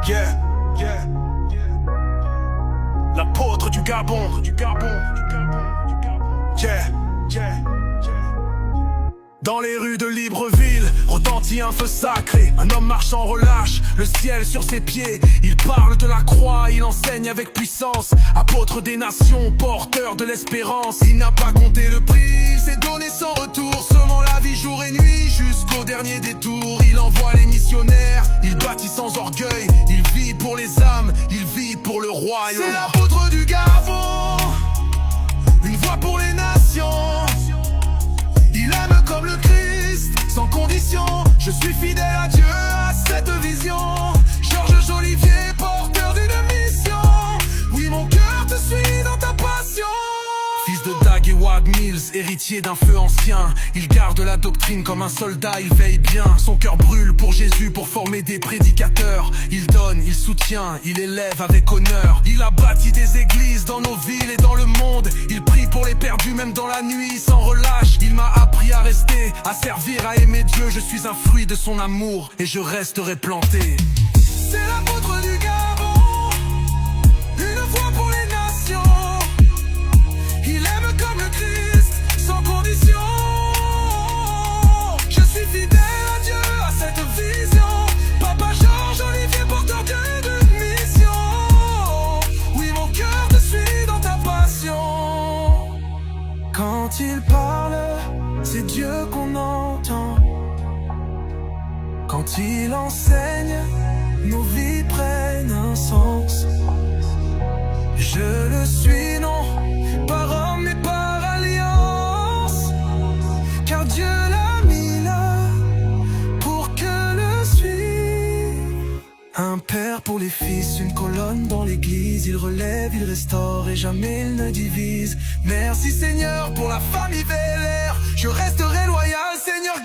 Yeah, yeah, l'apôtre du Gabon, yeah, yeah. Dans les rues de Libreville, retentit un feu sacré. Un homme marchant relâche le ciel sur ses pieds. Il parle de la croix, il enseigne avec puissance. Apôtre des nations, porteur de l'espérance. Il n'a pas compté le prix, il s'est donné sans retour. Semant la vie jour et nuit, jusqu'au dernier détour. Il envoie les missionnaires, il bâtit sans orgueil. Il vit pour les âmes, il vit pour le royaume. C'est l'apôtre du Gabon, une voix pour les nations. Il aime comme le Christ, sans condition. Je suis fidèle à Dieu, à cette vision. Georges Jolivier, porteur d'une mission. Oui, mon cœur te suit dans ta passion. Fils de Dag et Wag Mills, héritier d'un feu ancien. Il garde la doctrine comme un soldat, il veille bien. Son cœur brûle pour Jésus, pour former des prédicateurs. Il donne, il soutient, il élève avec honneur. Il a bâti des églises dans nos villes et dans le monde. Il prie pour les perdus même dans la nuit, sans relâche. Il m'a appris à rester, à servir, à aimer Dieu. Je suis un fruit de son amour et je resterai planté. C'est l'apôtre du Gabon, une voix pour les nations. Il aime comme le Christ, sans condition. Je suis fidèle à Dieu, à cette vision. Papa Georges Olivier, porteur d'une mission. Oui, mon cœur te suit dans ta passion. Quand il parle, c'est Dieu qu'on entend. Quand il enseigne, nos vies prennent un sens. Je le suis, non, par homme et par alliance, car Dieu l'a mis là pour que le suive. Un père pour les fils, une colonne dans l'église. Il relève, il restaure et jamais il ne divise. Merci Seigneur pour la famille Vélaire. Je resterai loyal, Seigneur.